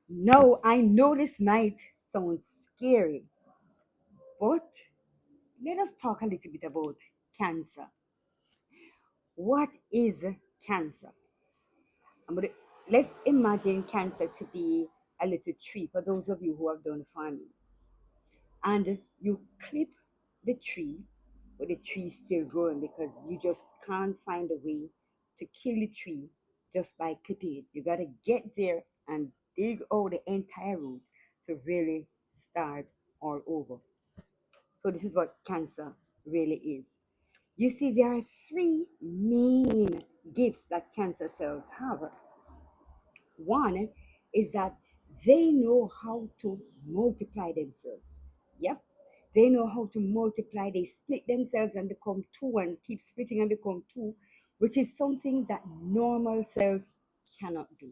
Now, I know this might sound scary, but let us talk a little bit about cancer. What is cancer? I'm gonna, let's imagine cancer to be a little tree for those of you who have done farming. And you clip the tree, but the tree is still growing because you just can't find a way to kill the tree just by clipping it. You gotta get there and dig out the entire root to really start all over. So this is what cancer really is. You see, there are three main gifts that cancer cells have. One is that they know how to multiply themselves. Yep. They know how to multiply. They split themselves and become two and keep splitting and become two, which is something that normal cells cannot do.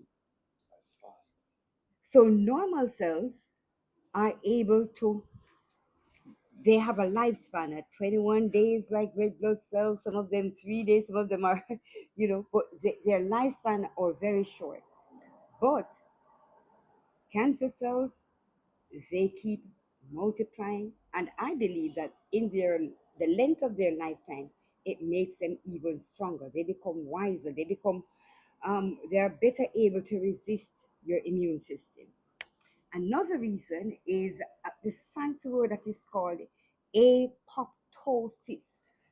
So normal cells are able to, they have a lifespan at 21 days like red blood cells, some of them 3 days, some of them are, but their lifespan are very short. But cancer cells, they keep multiplying, and I believe that in their the length of their lifetime, it makes them even stronger. They become wiser. They become they are better able to resist your immune system. Another reason is this fancy word that is called apoptosis.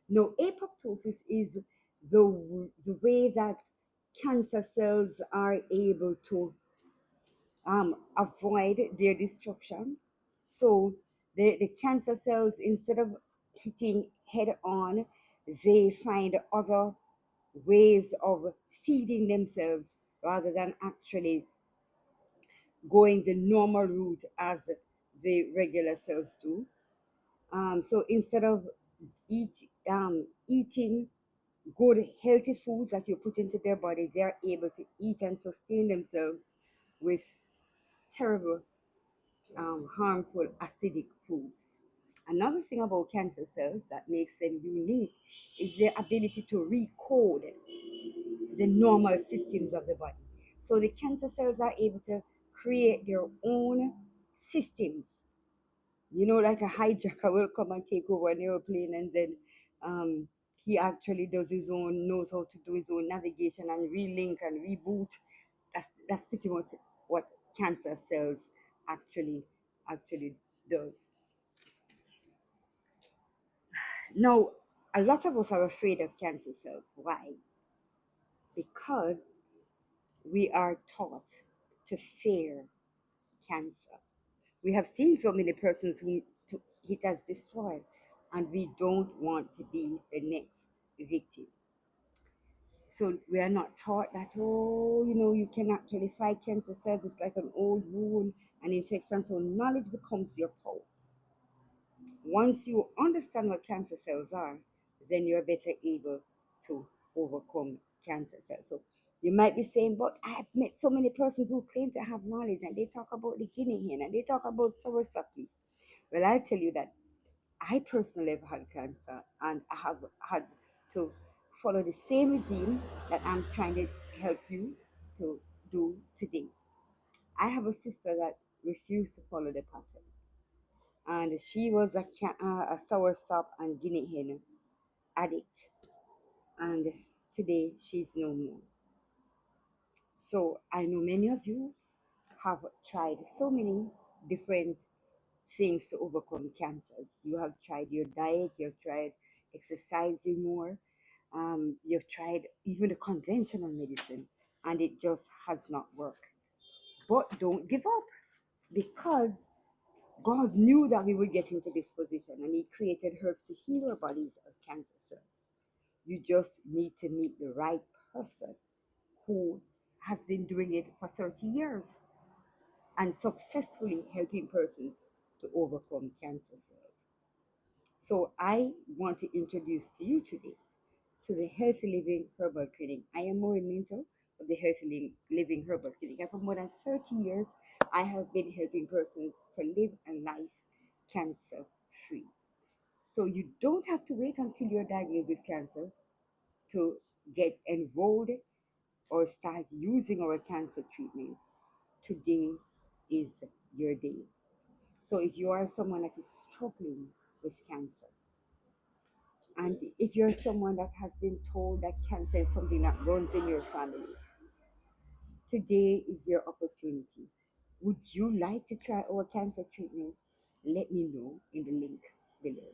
Now, apoptosis is the way that cancer cells are able to avoid their destruction. So the cancer cells, instead of hitting head on, they find other ways of feeding themselves rather than actually going the normal route as the regular cells do. So instead of eating good, healthy foods that you put into their body, they are able to eat and sustain themselves with terrible harmful acidic foods. Another thing about cancer cells that makes them unique is their ability to recode the normal systems of the body. So the cancer cells are able to create their own systems. Like a hijacker will come and take over an airplane, and then um, he actually does his own, knows how to do his own navigation and relink and reboot. That's pretty much what cancer cells actually does. Now, a lot of us are afraid of cancer cells. Why? Because we are taught to fear cancer. We have seen so many persons whom it has destroyed, and we don't want to be the next victim. So we are not taught that, oh, you can actually fight cancer cells. It's like an old wound, an infection. So knowledge becomes your power. Once you understand what cancer cells are, then you're better able to overcome cancer cells. So you might be saying, but I've met so many persons who claim to have knowledge, and they talk about the guinea hen and they talk about soursop. Well, I tell you that I personally have had cancer, and I have had to follow the same regime that I'm trying to help you to do today. I have a sister that refused to follow the pattern, and she was a soursop and guinea hen addict, and today she's no more. So I know many of you have tried so many different things to overcome cancers. You have tried your diet, you've tried exercising more, you've tried even the conventional medicine, and it just has not worked. But don't give up, because God knew that we would get into this position, and He created herbs to heal our bodies of cancer cells. You just need to meet the right person who has been doing it for 30 years and successfully helping persons to overcome cancer cells. So I want to introduce to you today to the Healthy Living Herbal Clinic. I am Maureen Minto of the Healthy Living Herbal Clinic, and for more than 30 years, I have been helping persons to live a life cancer free. So you don't have to wait until you're diagnosed with cancer to get enrolled or start using our cancer treatment. Today is your day. So if you are someone that is struggling with cancer, and if you're someone that has been told that cancer is something that runs in your family, today is your opportunity. Would you like to try our cancer treatment? Let me know in the link below.